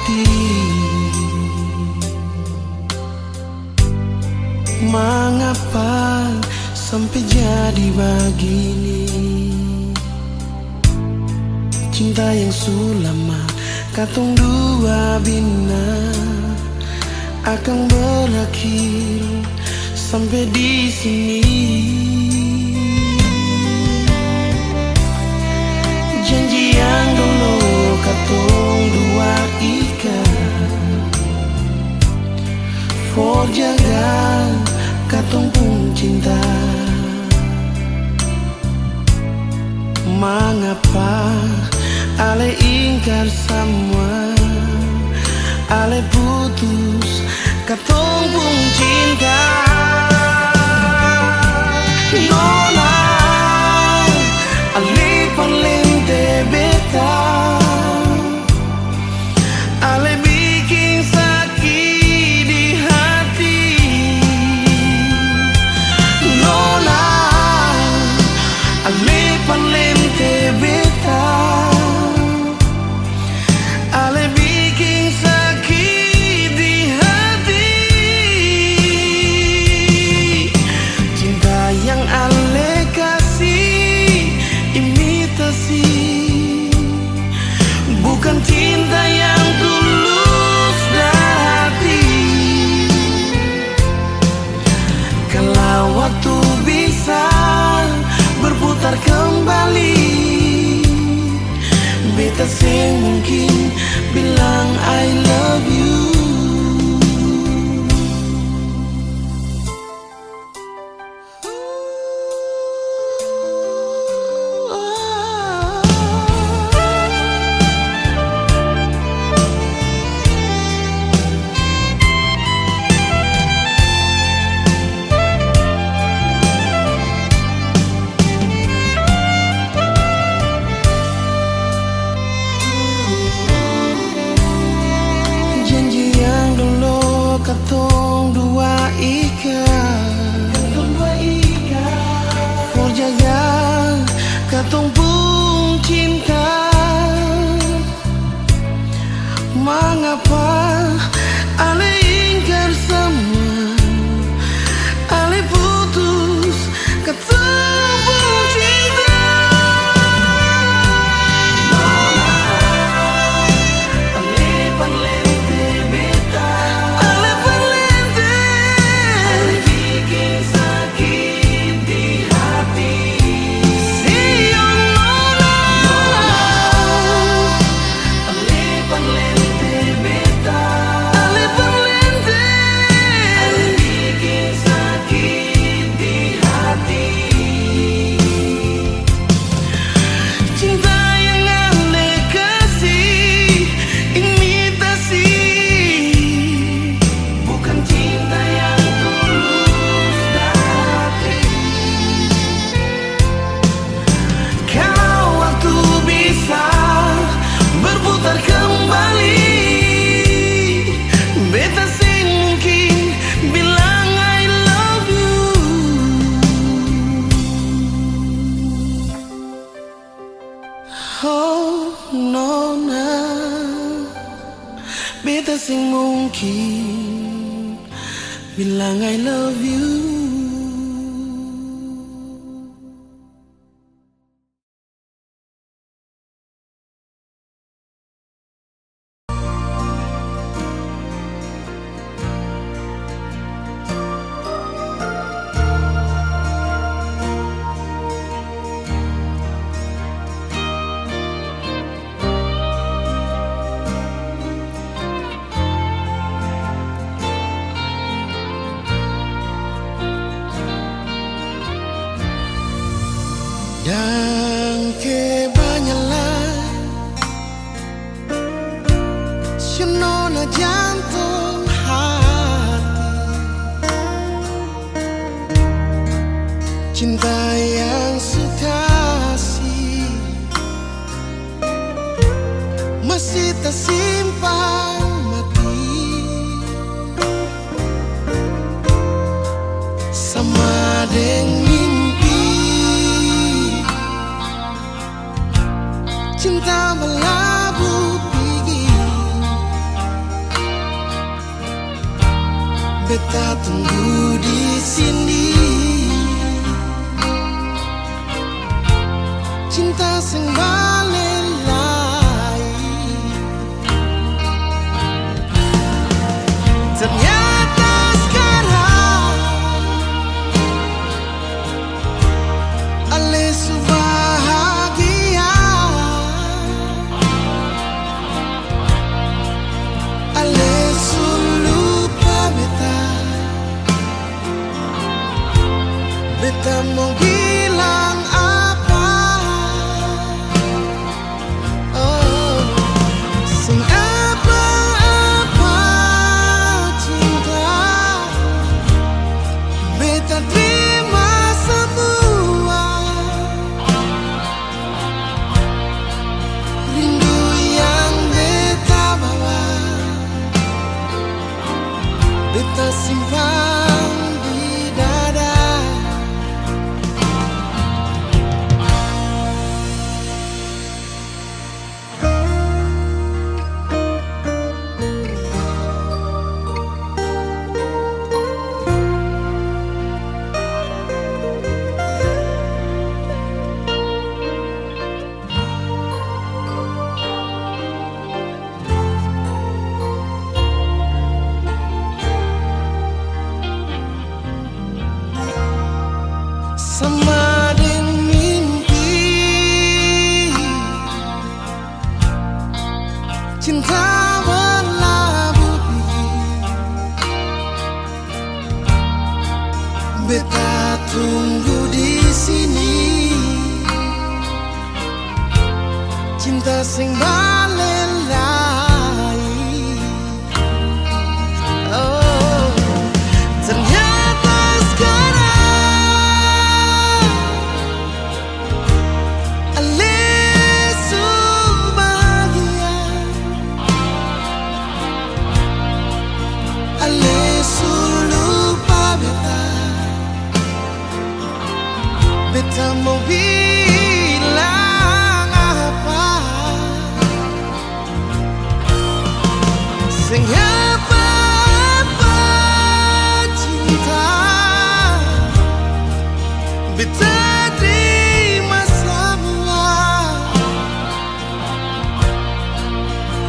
hati. Mengapa sampai jadi begini? Cinta yang sulama katong dua bina akan berakhir sampai di sini. Janji yang dulu katong dua ikat, for jaga katong pun cinta. Mengapa ale ingkar semua, ale putus katong pun cinta. Nona ale palente beta, ale bikin sakit di hati. Nona ale palente beta, ale bikin sakit di hati. Cinta yang ale kasih imitasi, bukan cinta yang tulus dari hati. Kalau waktu bisa berputar kembali, beta sing mungkin bilang I love you. Janji yang dulu katong dua ikat, for jaga katong pun cinta. Mengapa ale ingkar semua, ale putus katong pun cinta. Oh nona, beta sing mungkin bilang I love you. Dan kebanyakan senona jantung hati, cinta yang sukasi masih tersimpan mati sama dengan cinta berlabuh tinggi beta tunggu di sini. Cinta sing balelai, ternyata sekarang ale bahagia, ale lupa beta. Beta mau bilang apa? Oh, sing apa-apa cinta, beta terima semua. Rindu yang beta bawa, beta simpan di dada. Sama dengan mimpi, cinta berlabuh. Beta tunggu di sini. Cinta sing balelai, oh, ternyata sekarang ale bahagia, ale lupa beta. Beta mau bilang apa? Sing apa-apa cinta, beta terima semua.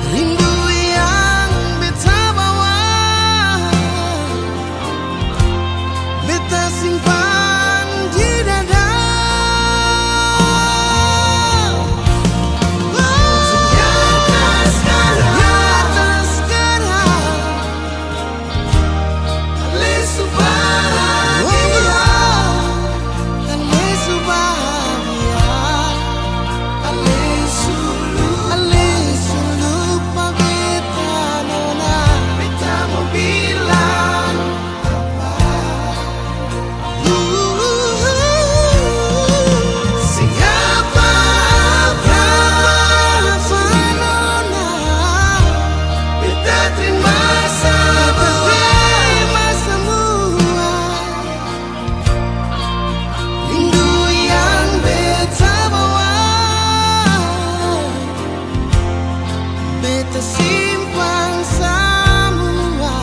Rindu yang beta bawa, beta simpan di dada. Simpan semua.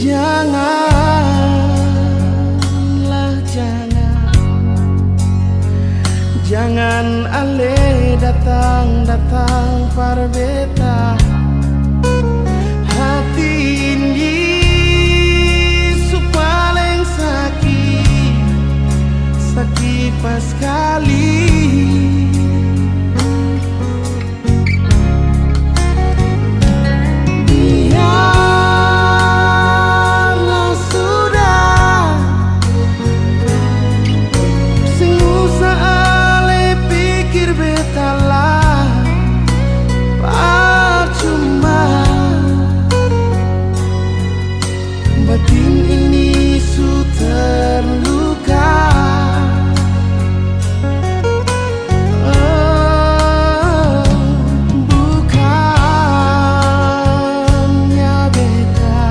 Janganlah, jangan ale datang par beta. Hati ini paling sakit pas kali. batin ini su terluka. Bukannya beta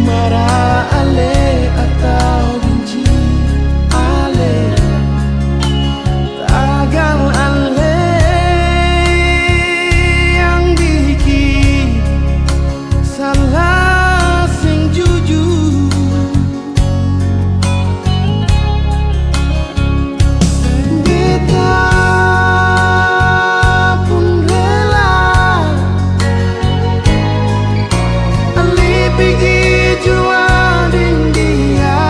marah ale atau benci ale, tagal ale yang bikin salah sing jujur. Beta pun rela ali pergi jua dengan dia.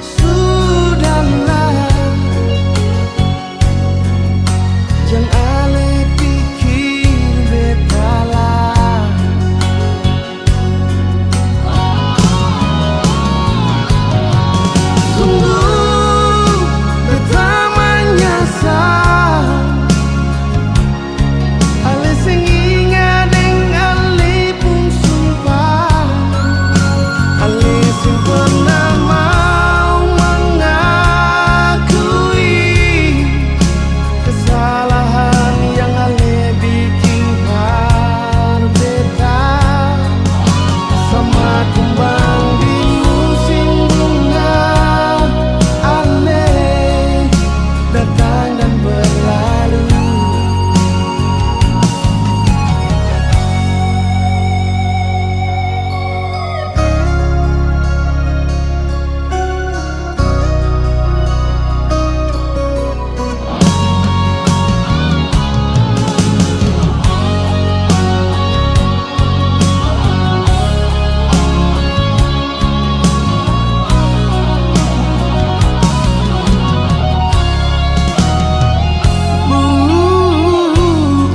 Sudahlah, jangan ale pikir beta lah. Sungguh beta menyesal ale sing ingat dengan ale pun sumpah ale sing pernah mau mengakui kesalahan yang ale bikin par beta. Sama kumbang di musim bunga ale datang dan berlalu.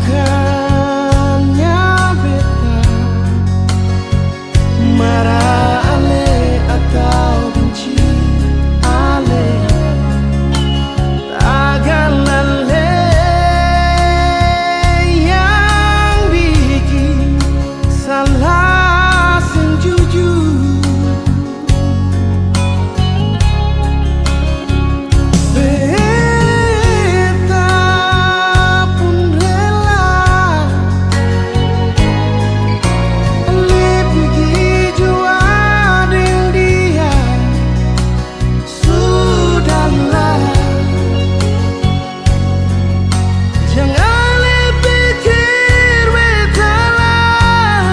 Bukannya beta marah ale atau benci ale, tagal ale yang bikin salah sing jujur. Beta pun rela ale pergi jua dengan dia. Sudahlah, jangan ale pikir beta lah.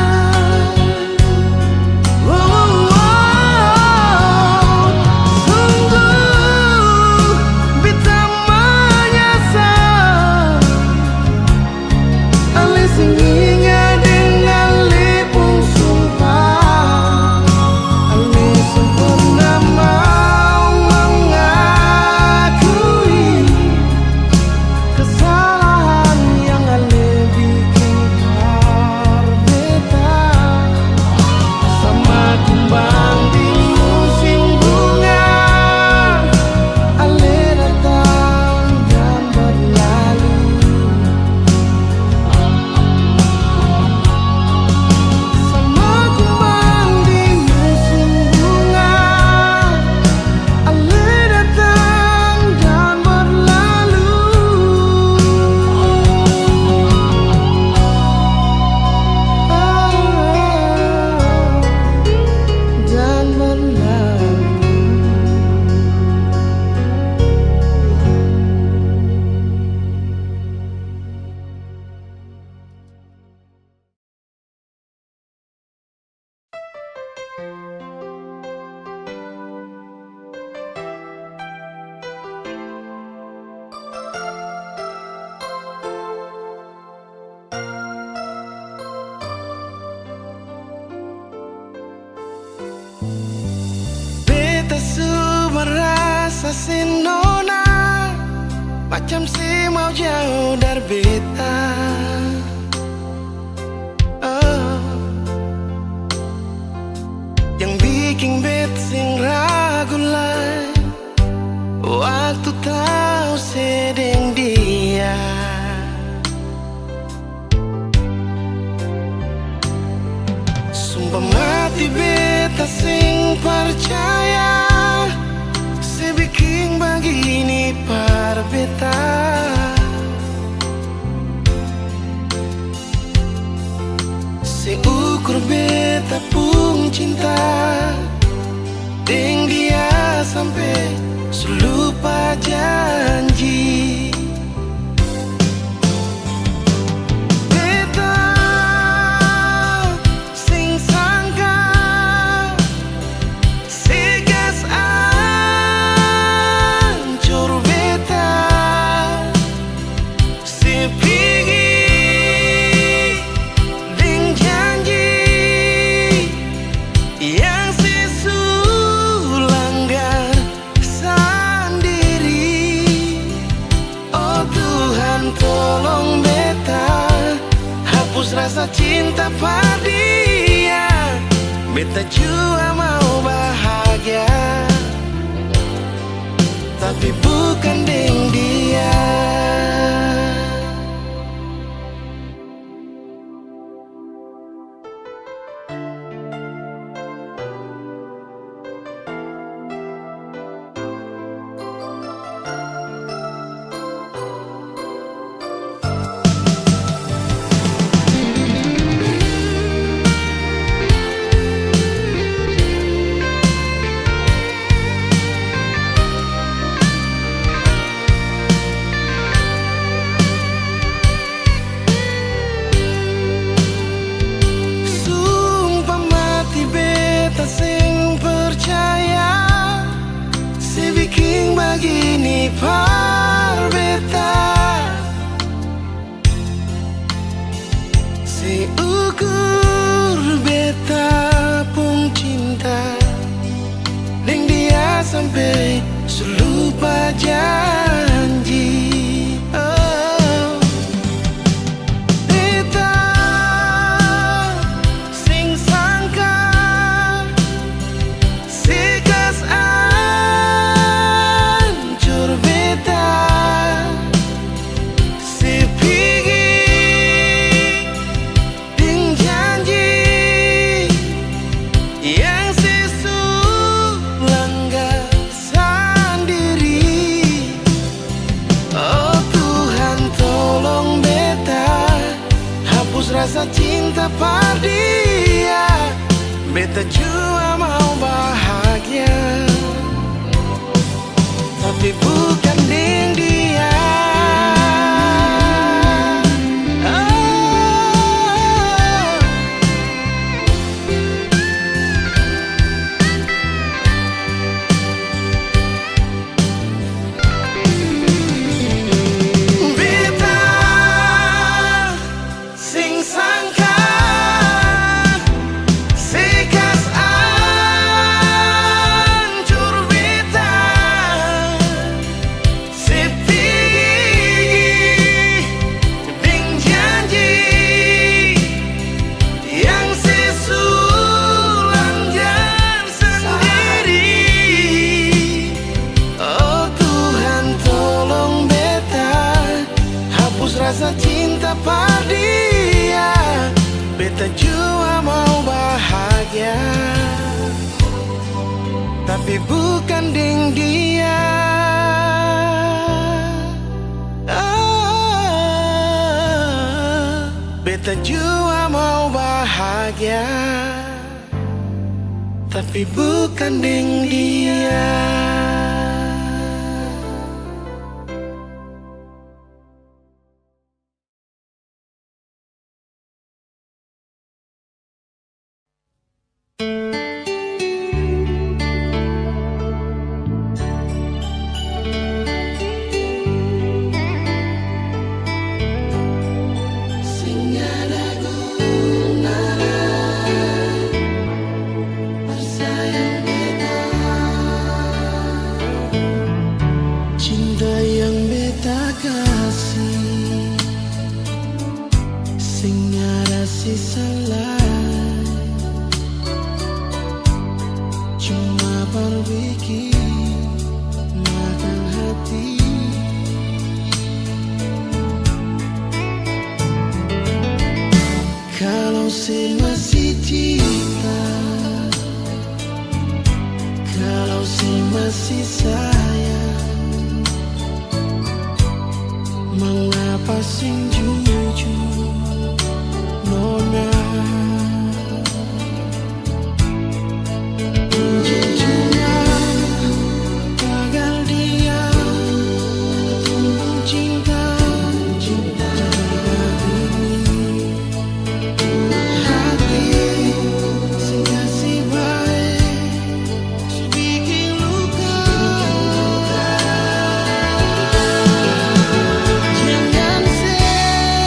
Sungguh beta menyesal ale sing ingat dengan ale pun sumpah ale sing pernah mau mengakui kesalahan yang ale bikin par beta. Sama kumbang di musim bunga ale datang dan berlalu. Sama kumbang di musim bunga ale datang dan berlalu. Dan berlalu. Beta su merasa si nona macam si mau jauh dari beta. Yang bikin bet sing ragu lah waktu tahu sedeng dia. Sumpah mati beta sing percaya, sebiking begini par beta. Seukur beta pun cinta deng dia sampai selupa janji. Beta sing sangka segas ancur beta sepigi deng janji yang sesulanggar sendiri. Oh Tuhan tolong beta hapus rasa cinta pada dia. Beta juga mau bahagia, tapi bukan deng dia. Sumpah mati beta sing percaya, sebiking begini par beta. Seukur beta pun cinta deng dia sampai selupa janji. Oh, beta sing sangka segas ancur beta sepigi deng janji yang sesulanggar sendiri. Oh Tuhan tolong beta hapus rasa cinta pada dia. Beta juga mau bahagia, tapi bukan deng dia. Beta sing sangka segas ancur beta sepigi deng janji yang sesulanggar sendiri. Oh Tuhan tolong beta hapus rasa cinta pada dia. Beta juga mau bahagia, tapi bukan deng dia. Beta juga mau bahagia, tapi bukan deng dia. Sing ada guna bersayang beta, cinta yang beta kasih sing ada sisa lain, cuma berbikin makan hati. Kalau si masih kasih sayang, mengapa sing jujur nona. Jujurnya gagal dia tumbuh cinta hati sing kasih baik su bikin luka. Jangan sedih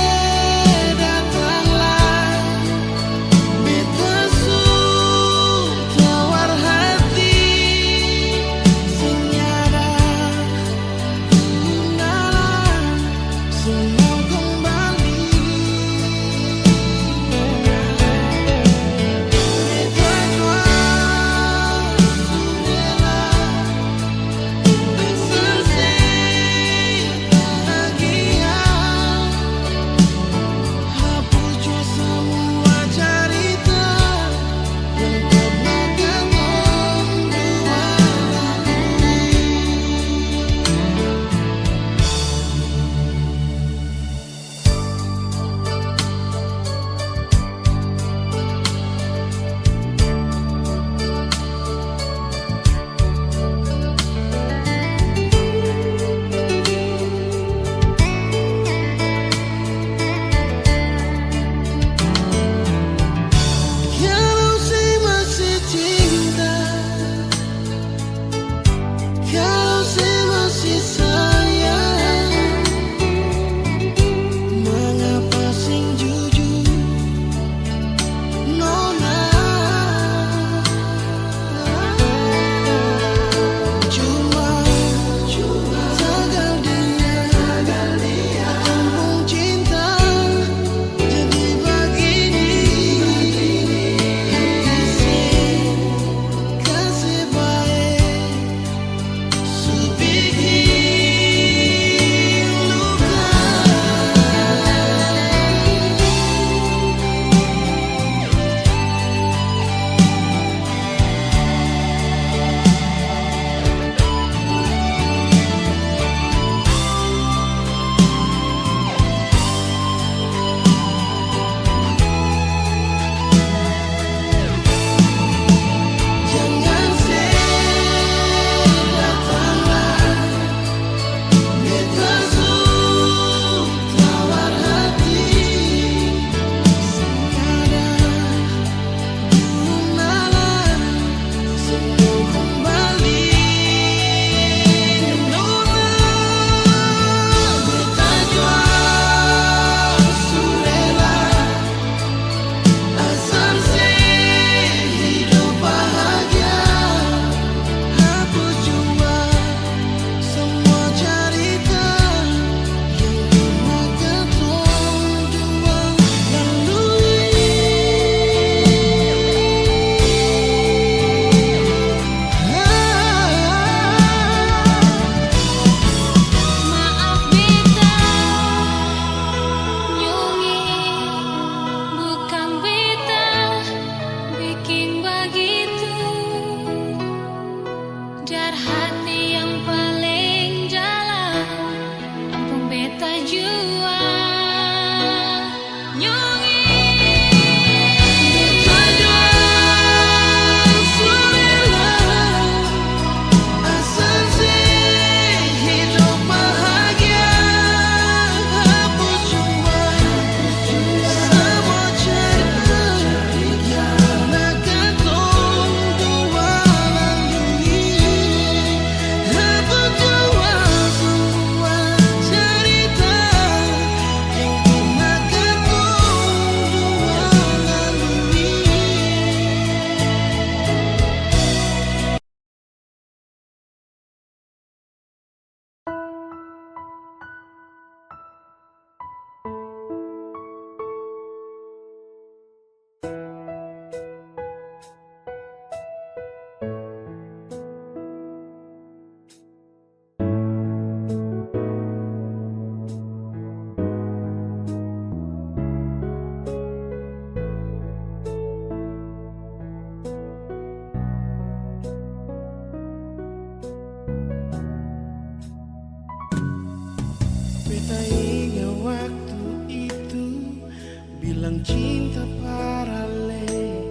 cinta paralel.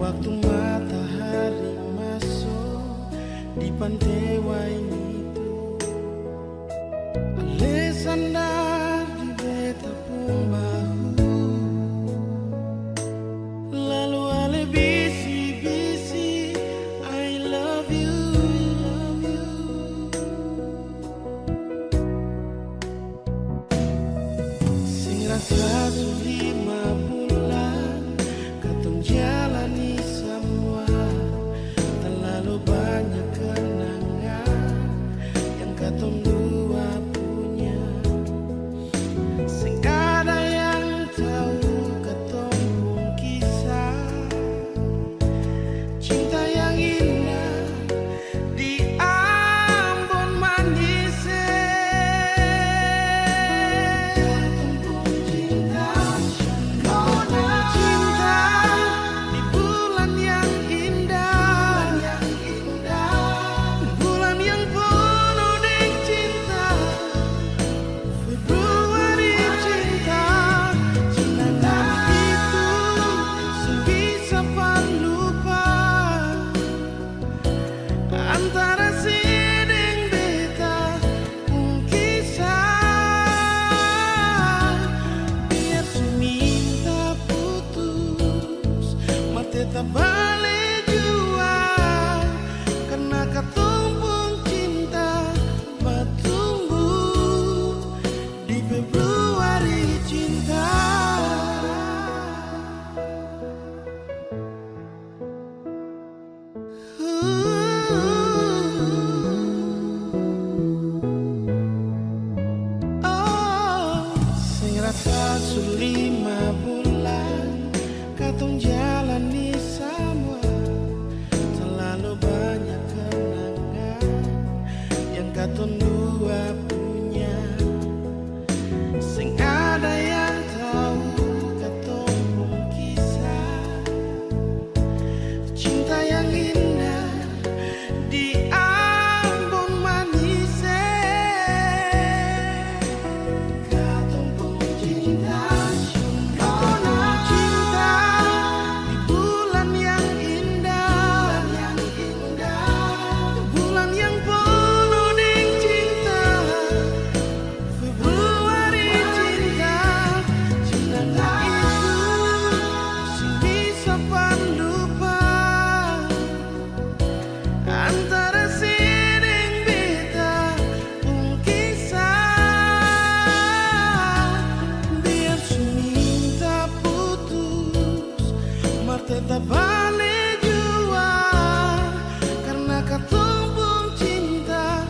Waktu matahari masuk di pantai Waini itu, ale sandar di beta pun bahu, lalu ale bisi-bisi I love you, love you. Sing rasa su 5 bulan katong jalani semua, terlalu banyak kenangan yang katong dua punya. Sing ada yang tahu katong pun kisah cinta yang indah di Ambon Manise. Katong pun cinta, nona cinta di bulan yang indah, bulan yang penuh dengan cinta. Februari cinta, cinangan itu sebisa pan lupa antara sideng beta pun kisah. Biar seminta putus, mah tetap balik jua, karena katong pun cinta bertumbuh di Februari cinta. Sing rasa su 5 bulan katong jalani semua, terlalu banyak kenangan yang katong dua punya. Sing ada yang tahu katong pun kisah cinta yang indah di Ambon Manise. Katong pun cinta, nona cinta di bulan yang indah, bulan yang penuh dengan cinta. Februari cinta, cinta itu sing bisa pan lupa antara sideng beta pun kisah. Biar seminta putus, mar tetap balik jua, karena katong pun cinta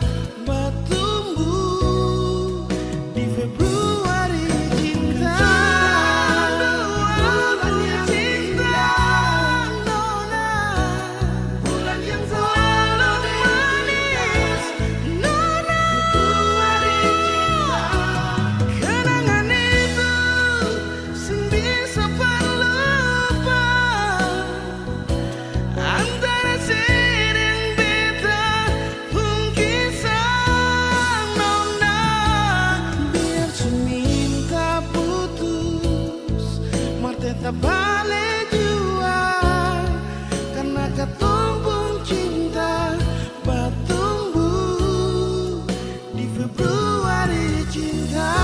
bertumbuh di Februari cinta. Bulan yang cinta, nona, bulan yang selalu manis, nona. Februari cinta, kenangan itu sing bisa pan lupa antara sideng beta pun kisah, nona. Biar seminta putus, mar tetap balik jua, karena katong pun cinta bertumbuh di Februari cinta.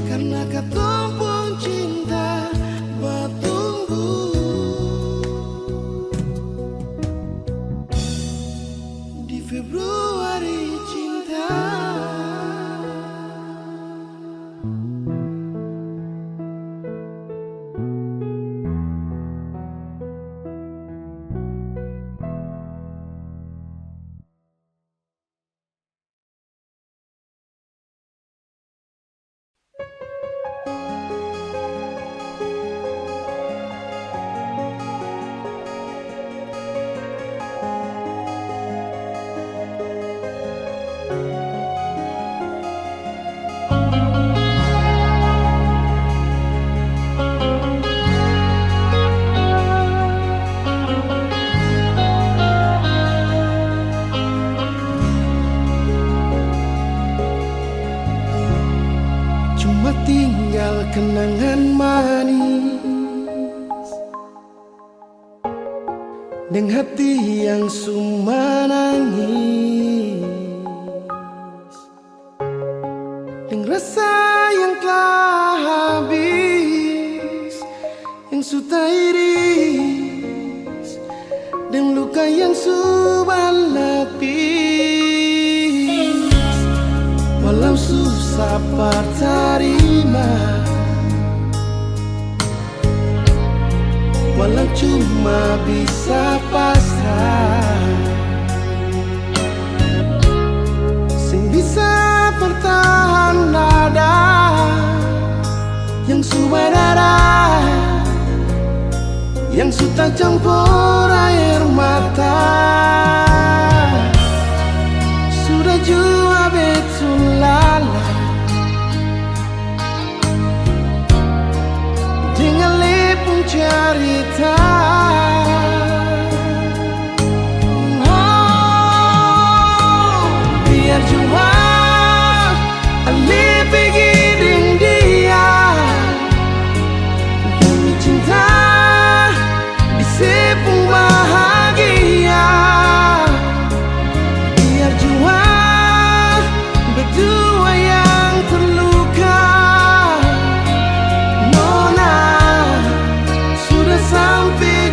Karena katong pun cinta bertumbuh di Februari cinta. tinggal kenangan manis dengan hati yang suma nangis, dengan rasa yang telah habis, yang sudah iris, dan luka yang sudah lapis. Walau susah terima, walau cuma bisa pasrah, sing bisa bertahan nada yang sudah darah, yang sudah campur air mata. Sudah jua betul lala dengan lepung cerita. Oh, biar jua Ale pergi dengan dia demi cinta di sepung bahagia. Biar jua berdua yang terluka. Nona sudah sampai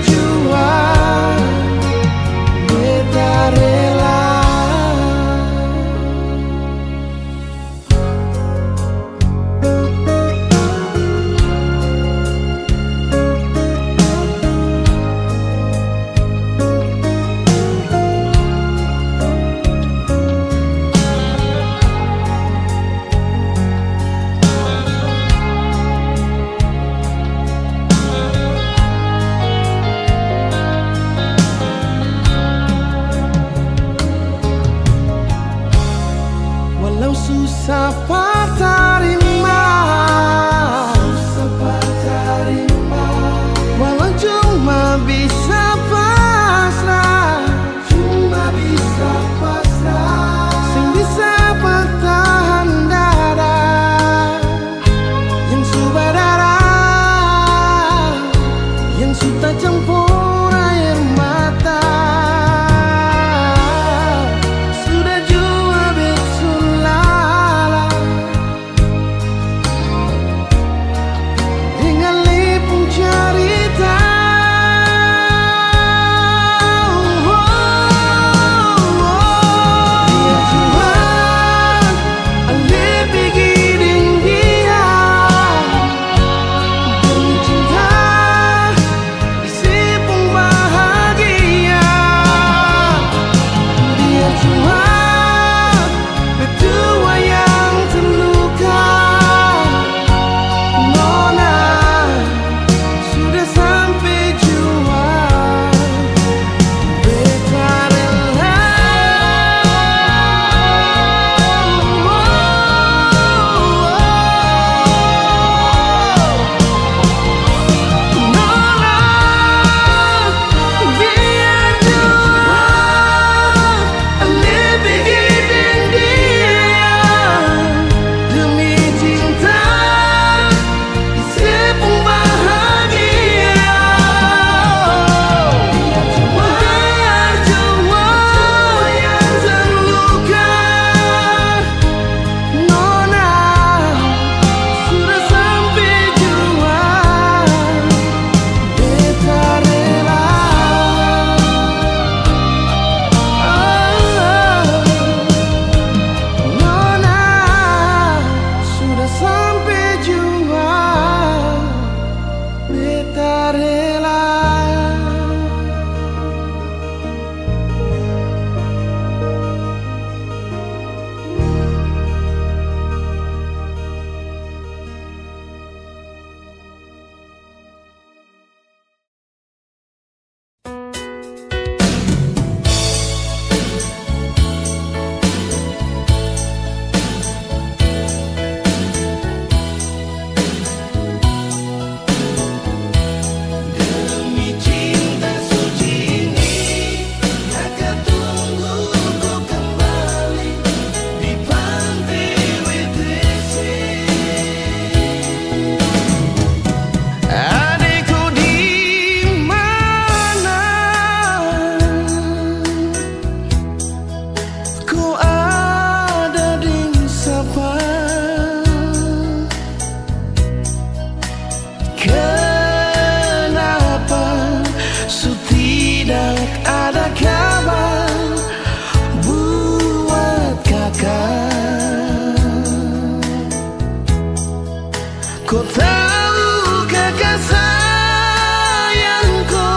Ku tahu kakak sayangku,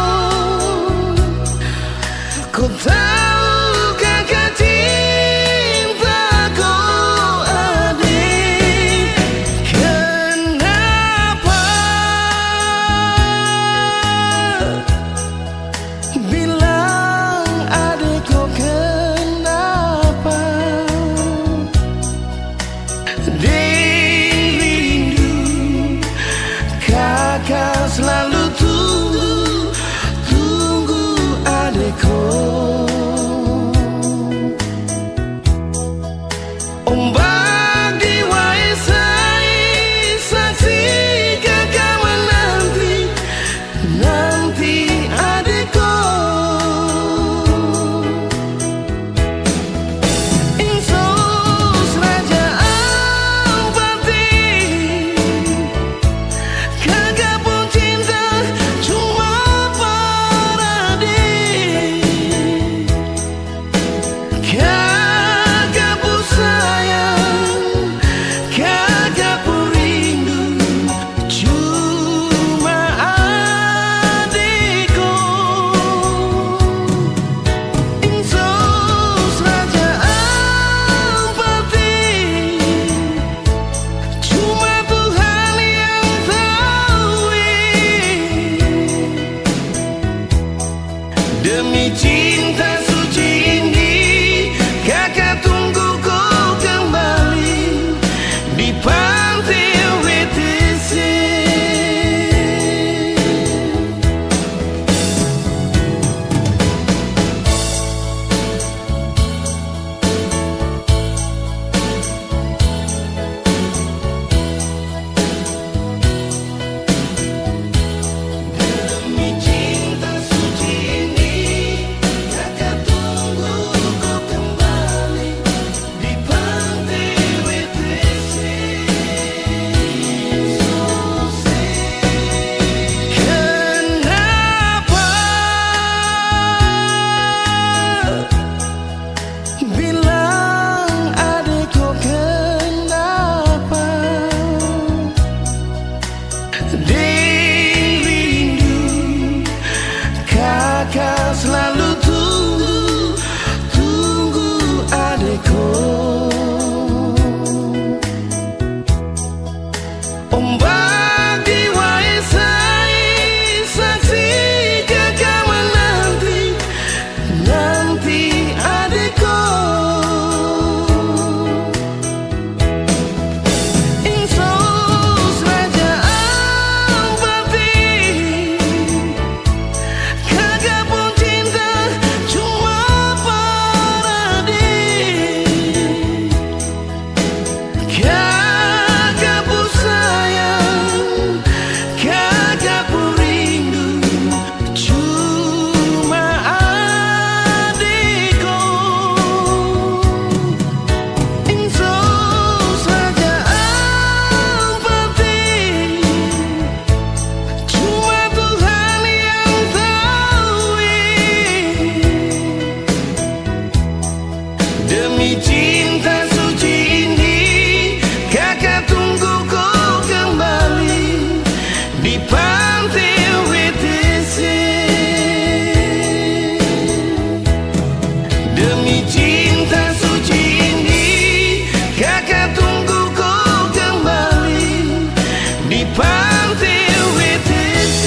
ku tahu kakak cintaku adik. Kenapa bilang adikku, kenapa kakak selalu tunggu adikku. Ombak di waisai saksi kakak menanti adikku. Insos raja Ampati, kakak pun cinta cuma peradik. Kakak pun sayang, kakak pun rindu cuma adikku. Insos raja Ampati, cuma Tuhan yang tahu. Demi cinta suci ini, kakak tunggu kau kembali di pantai WTC. Demi cinta suci ini, kakak tunggu kau kembali di pantai WTC. Kenapa bilang adikku, kenapa rindu kakak selalu tunggu adikku. Ombak di waisai saksi kakak menanti adikku. Insos raja Ampati, kakak pun cinta cuma peradik. Kakak pun sayang, kakak pun rindu cuma adikku. Insos raja Ampati, cuma Tuhan yang tahu. Demi cinta suci ini, kakak tunggu kau kembali di pantai WTC. Demi cinta suci ini, kakak tunggu kau kembali di pantai WTC.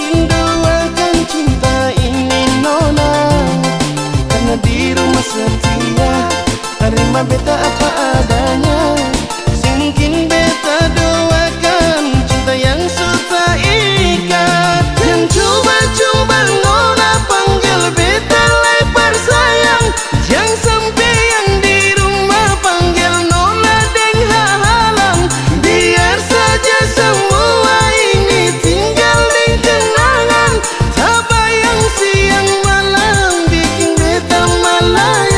mungkin duakan cinta ini nona, karena di rumah setia terima beta apa adanya. Mungkin beta doakan cinta yang sudah ikat. Yang coba-coba nona panggil beta lebar sayang, jangan sampai yang di rumah panggil nona deng halang. Biar saja semua ini tinggal deng kenangan, tak bayang siang malam bikin beta malayang.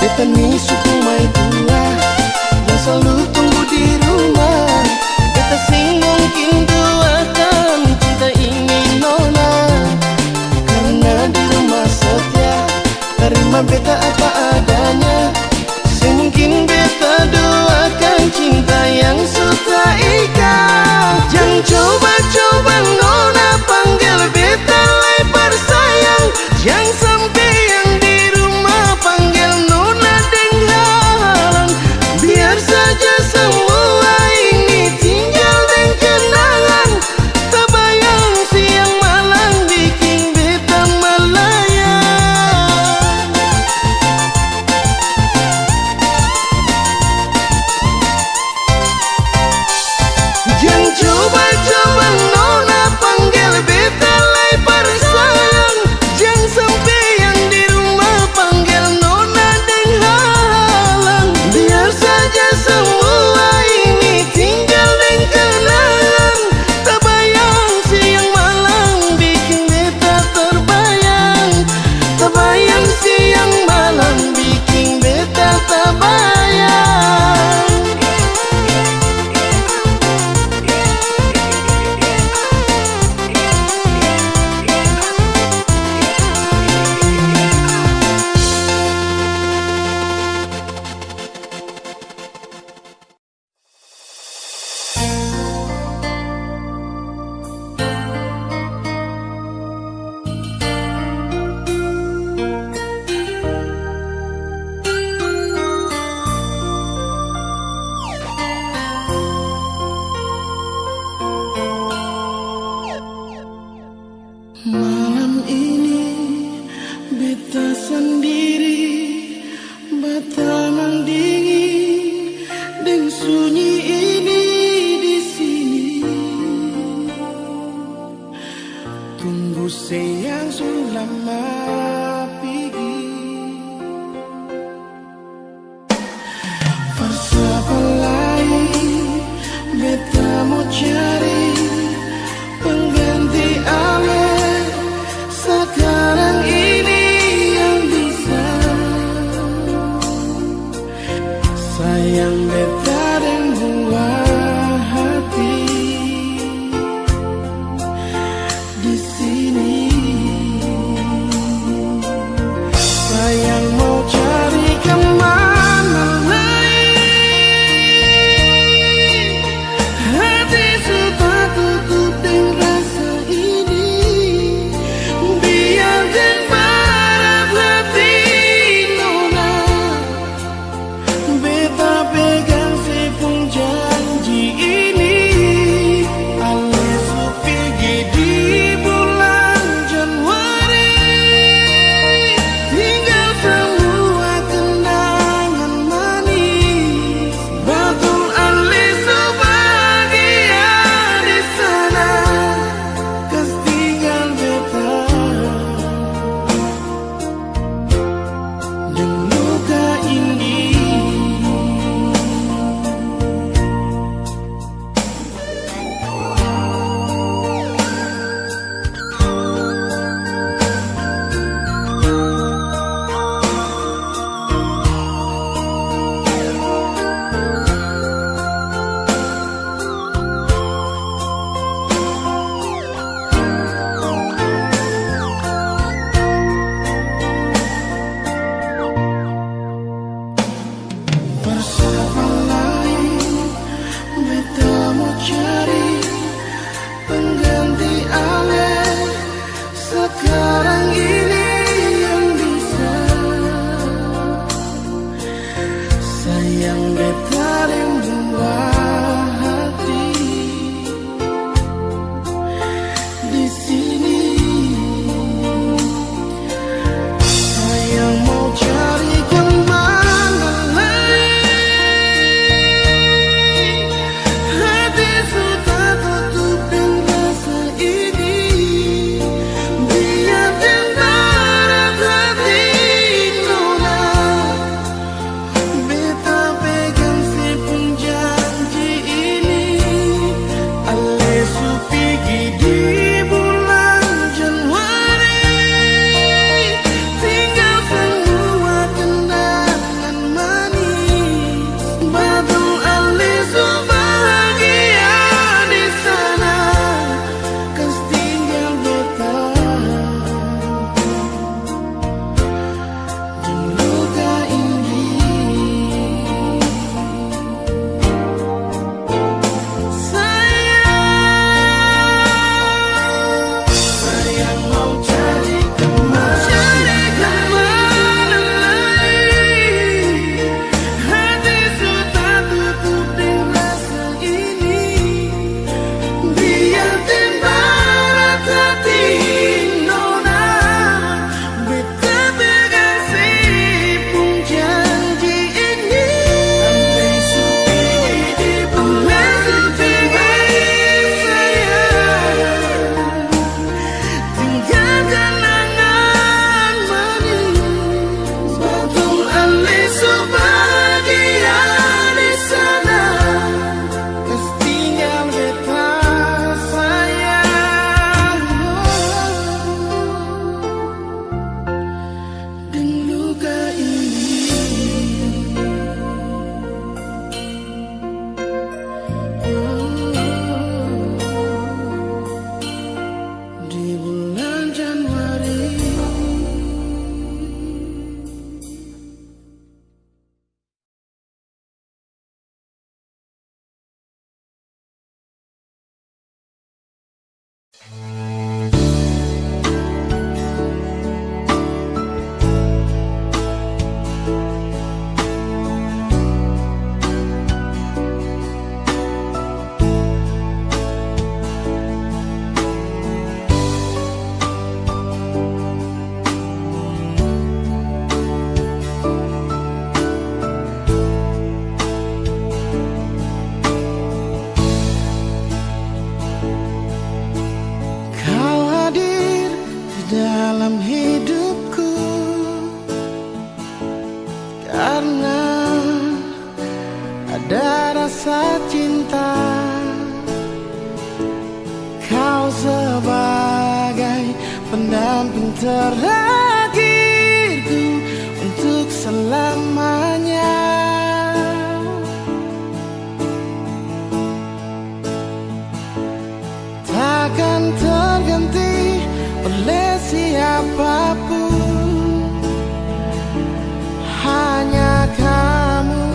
Beta nih suku mai tua yang selalu tunggu di rumah. Beta sing mungkin doakan cinta ini nona, karena di rumah setia terima beta apa adanya. Semungkin beta doakan cinta yang sudah ikat. Jangan coba-coba nona panggil beta lebar sayang, jangan sampai yang di rumah panggil nona deng halang. Biar saja semua ini tinggal deng kenangan, tak bayang siang malam bikin beta malayang. Jangan coba-coba nona panggil beta lebar sayang, jangan sampai yang di rumah panggil nona deng halang. Biar saja semua ini tinggal deng kenangan, tak bayang siang malam bikin beta terbayang, tak bayang siang malam bikin beta terbayang. Malam ini beta sendiri, batangan dingin dan sunyi ini di sini. Tunggu siang selama pagi, bersama lain beta mau cari pengganti ale sekarang ini yang bisa sayang beta dan buah hati di sini. Sayang mau cari kemana lain, hati sudah tutup dengan rasa ini. Biarkan berat hati nona, beta pegang pada rasa cinta. Kau sebagai pendamping terakhirku untuk selamanya. Takkan terganti oleh siapapun, hanya kamu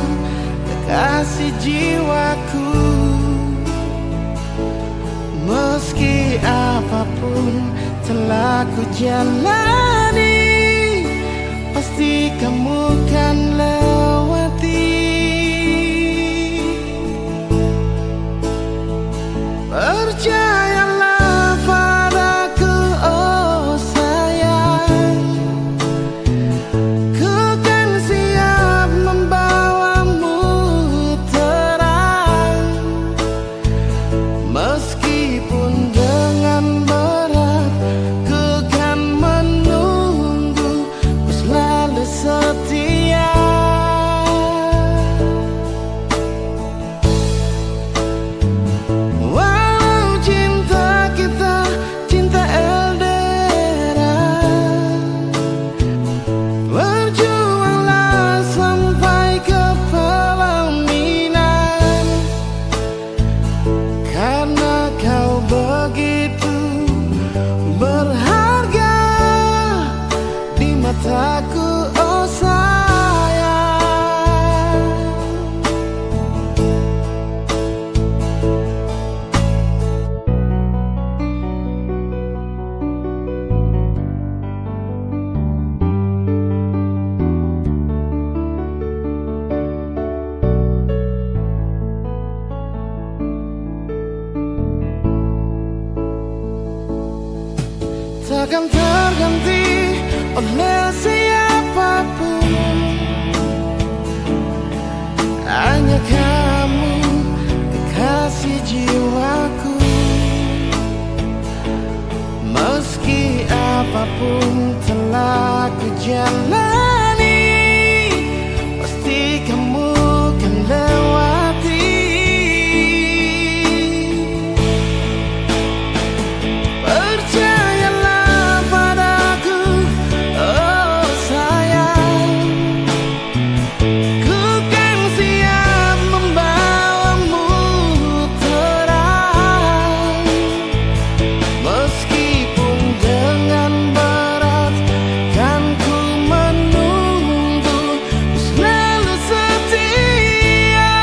kekasih jiwaku. Meski apapun telah ku jalani, pasti kamu kan lewati. Percayalah padaku, oh sayang, ku kan siap membawamu terang. Meskipun dengan berat, ku kan menunggu, ku selalu setia. Walau cinta kita cinta LDR, berjuanglah sampai ke pelaminan. Karena kau begitu berharga di mataku, oh sayang. Takkan terganti oleh siapapun, hanya kamu kekasih jiwaku. Meski apapun telah ku jalani, pasti kamu kan lewati. Percayalah padaku, oh sayang, ku kan siap membawamu terang. Meskipun dengan berat, kan ku menunggu, ku selalu setia.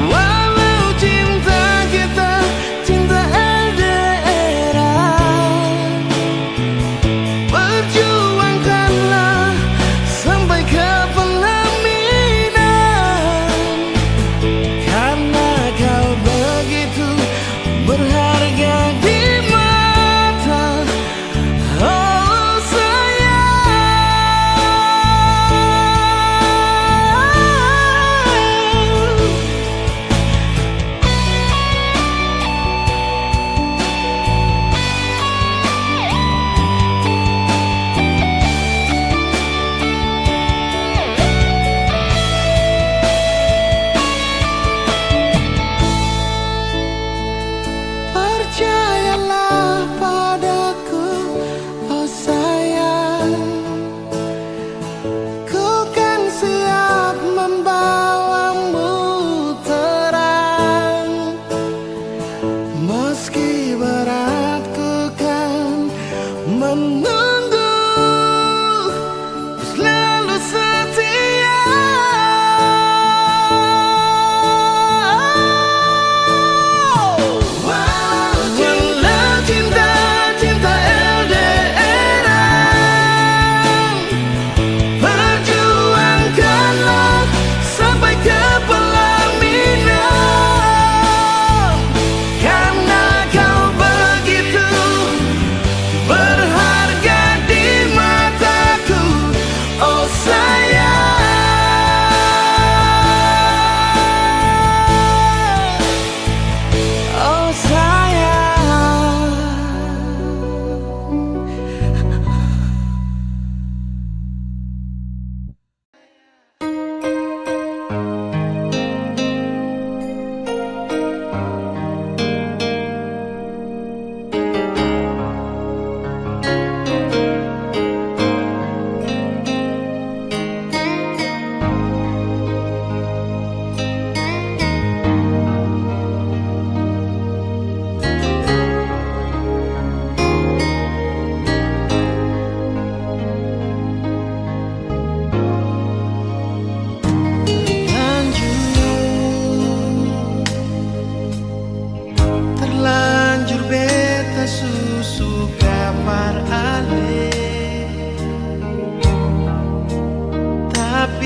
Walau cinta kita cinta LDR, berjuangkanlah sampai ke pelaminan. Karena kau begitu berharga di mata, oh sayang. Percayalah padaku, oh sayang, ku kan siap membawamu terang. Meski berat, ku kan menunggu, ku selalu setia. Walau cinta cinta LDR, berjuangkanlah sampai ke pelaminan. Karena kau begitu berharga di mataku, oh sayang, oh sayang.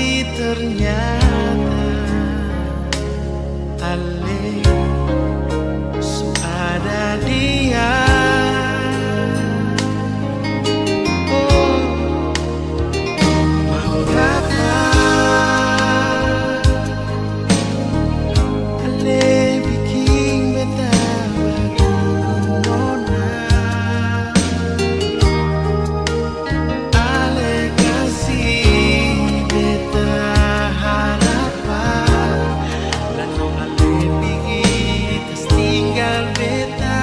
tapi ternyata Ale su ada dia. Oh, mengapa Ale bikin beta bagai nona. Ale kasih beta harapan, lalu Ale bikin tas tinggal beta.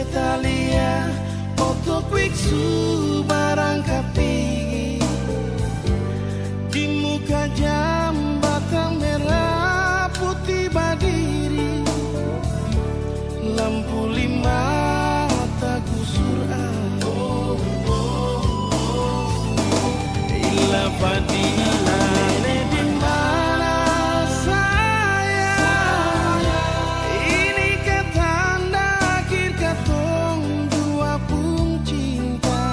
Betalia otok wiksu barang kapigi di muka jambatan merah putih badiri lampu lima tak gusur ila fadila le di mana saya ini ketanda akhir katong dua pun cinta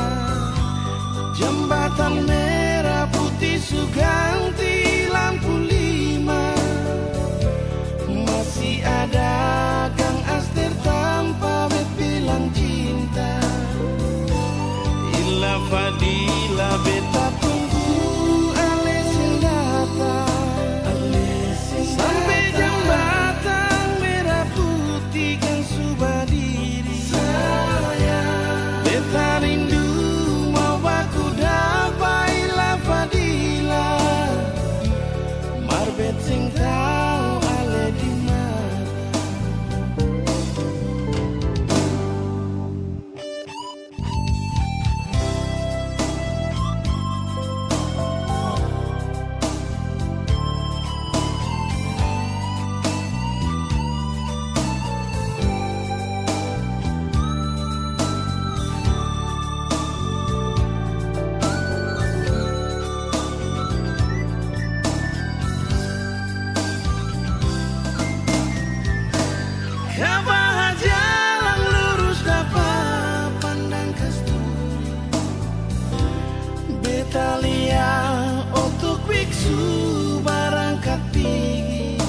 jembatan merah putih suganti lampu lima masih ada Kang Aster tanpa bilang cinta illa fadila beta tunggu alesin datang sampai jembatan merah putih kan sudah diri saya beta rindu mau aku dapat illa fadila marbet sing tahu ale di mana. Kabah jalan lurus dapat pandang kasturi Betalia otok wiksu barang kapigi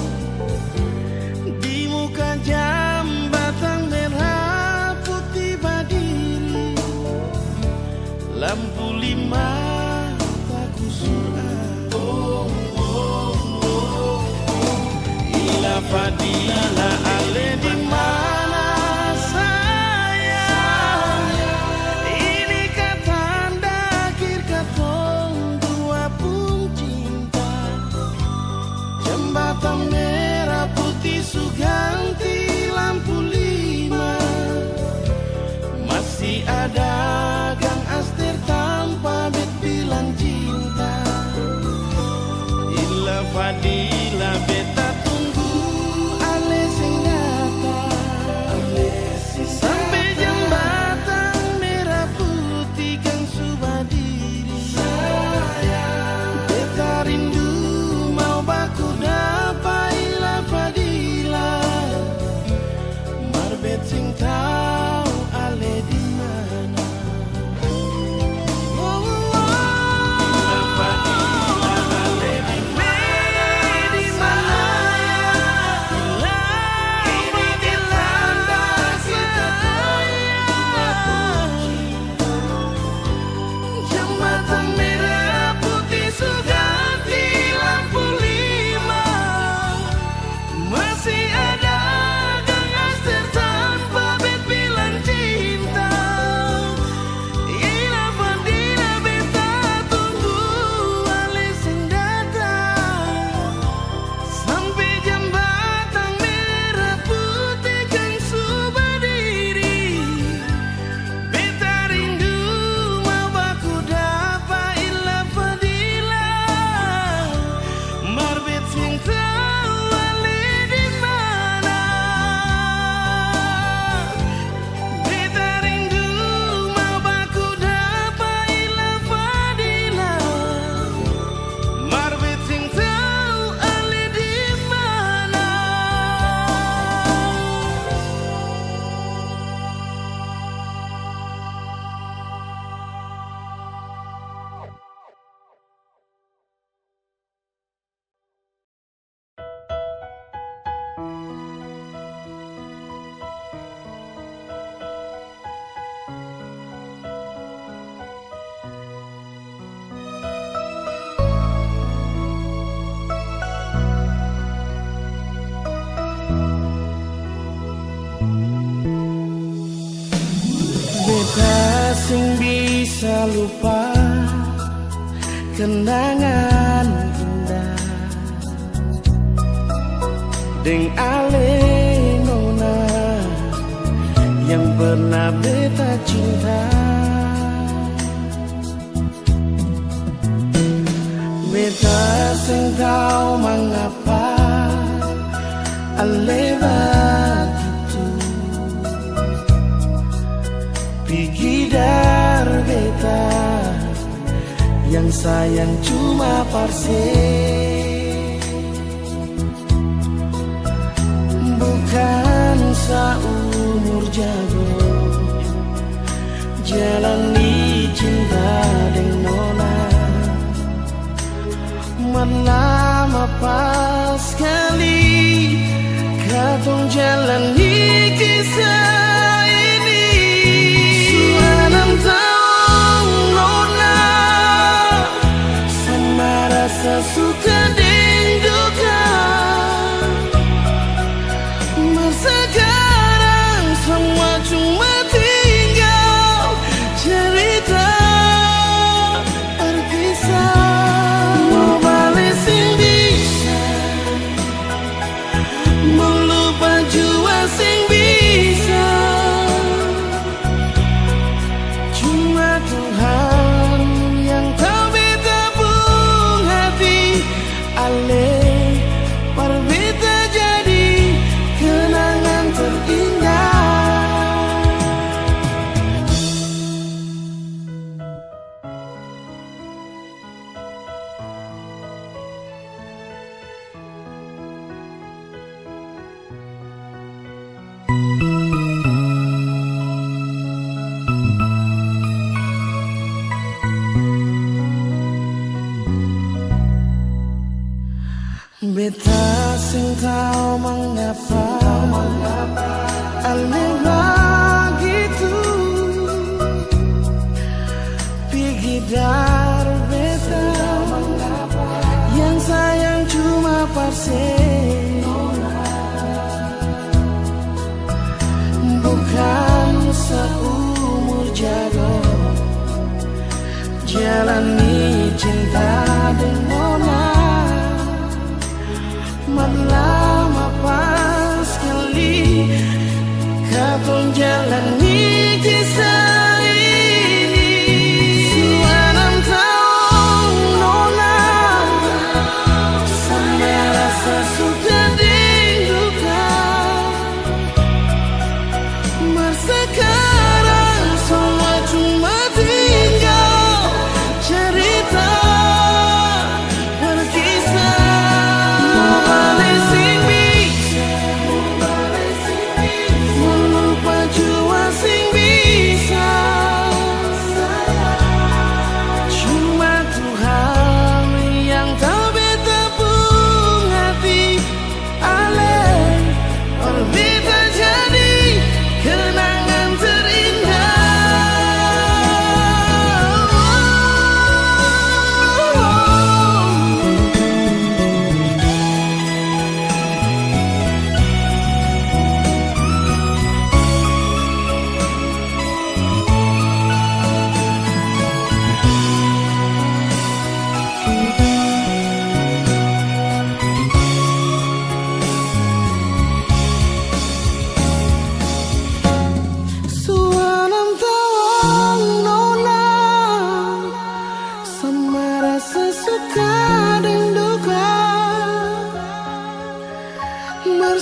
di muka jambatan merah putih badiri lampu lima tak gusur ila fadila ale di mana saya ini katanda akhir katong dua pun cinta jembatan merah putih suganti lampu lima masih ada Kang Aster tanpa bilang cinta illa fadila beta tunggu alesin datang sampai jembatan merah putih kan sudah diri saya beta rindu mau baku dapat illa fadila marbet sing tahu ale di mana. Beta sing bisa lupa kenangan indah deng ale nona yang pernah beta cinta. Beta sing tau mengapa ale begitu. Pergi dari beta yang sayang cuma parse. Bukan seumur jago jalani cinta dengan nona. Lama pas sekali katong jalani kisah ini. Sudah 6 tahun nona, sama rasa suka dan duka. Sekarang semua cuma tinggal cerita terpisah. Beta sing tau mengapa ale begitu. Pergi dari beta yang sayang cuma parse. Bukan seumur jago jalani cinta dengan nona. Lama pas sekali katong jalani kisah ini. Sudah 6 tahun nona, sama rasa suka dan duka. Sekarang semua cuma tinggal cerita berkisah.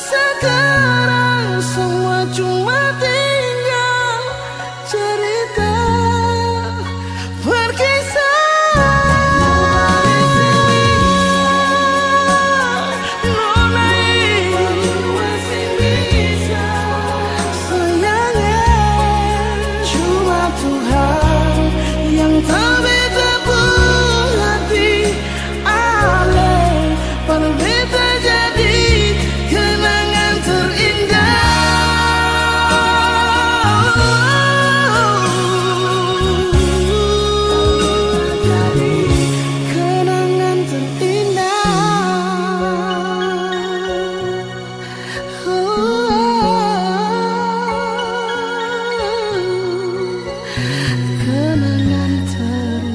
Sekarang semua cuma tinggal cerita berkisah. Nona sayangnya cuma Tuhan yang tahu beta pun hati. Ale berbeda jadi kenangan terindah. Kenangan terindah. Kenangan terindah.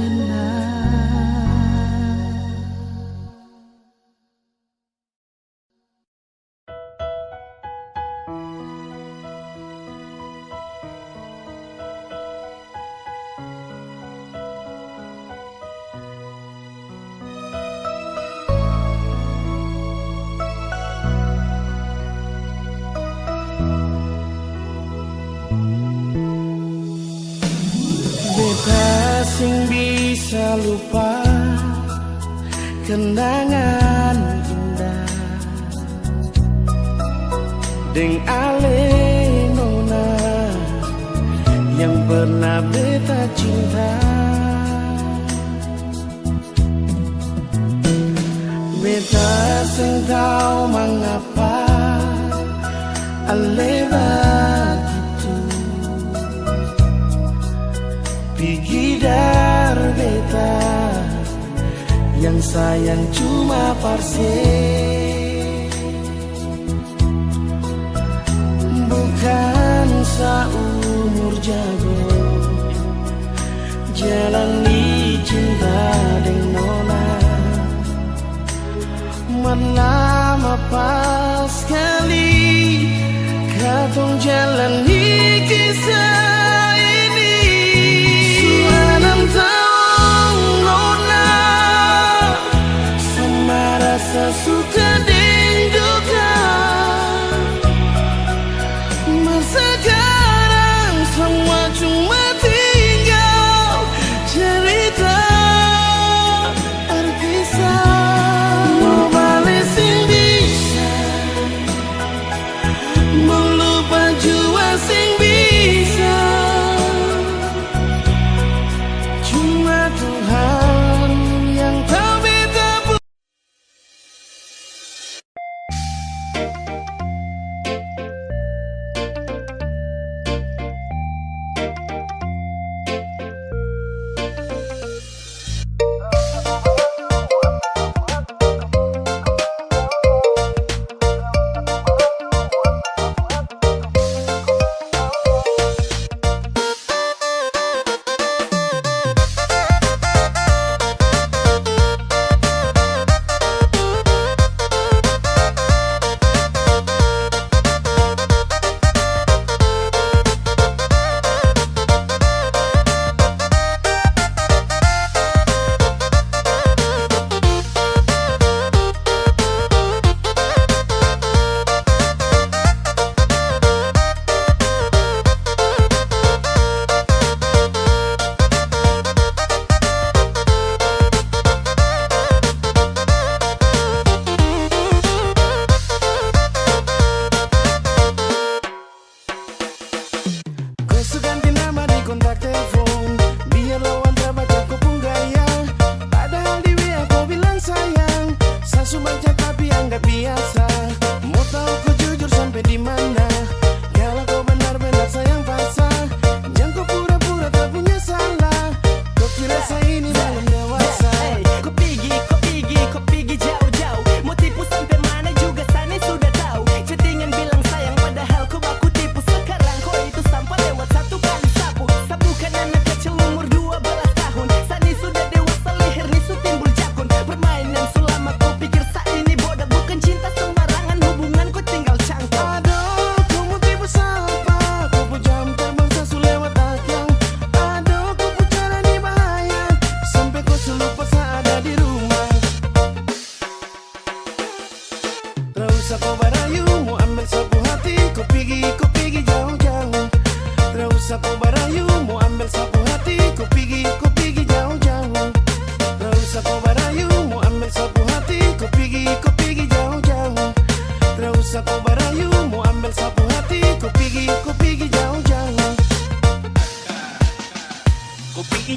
bisa lupa kenangan indah deng ale nona yang pernah beta cinta. Beta sing tahu mengapa ale begitu pergi dari beta yang sayang cuma parse, bukan seumur jago jalani cinta dengan nona. Lama pas sekali katong jalani kisah ini. Sudah 6 tahun nona, sama rasa suka dan duka. Masa sekarang semua cuma tinggal cerita terpisah.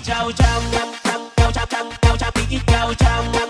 Jauh-jauh, jauh-jauh, jauh-jauh, pergi jauh-jauh.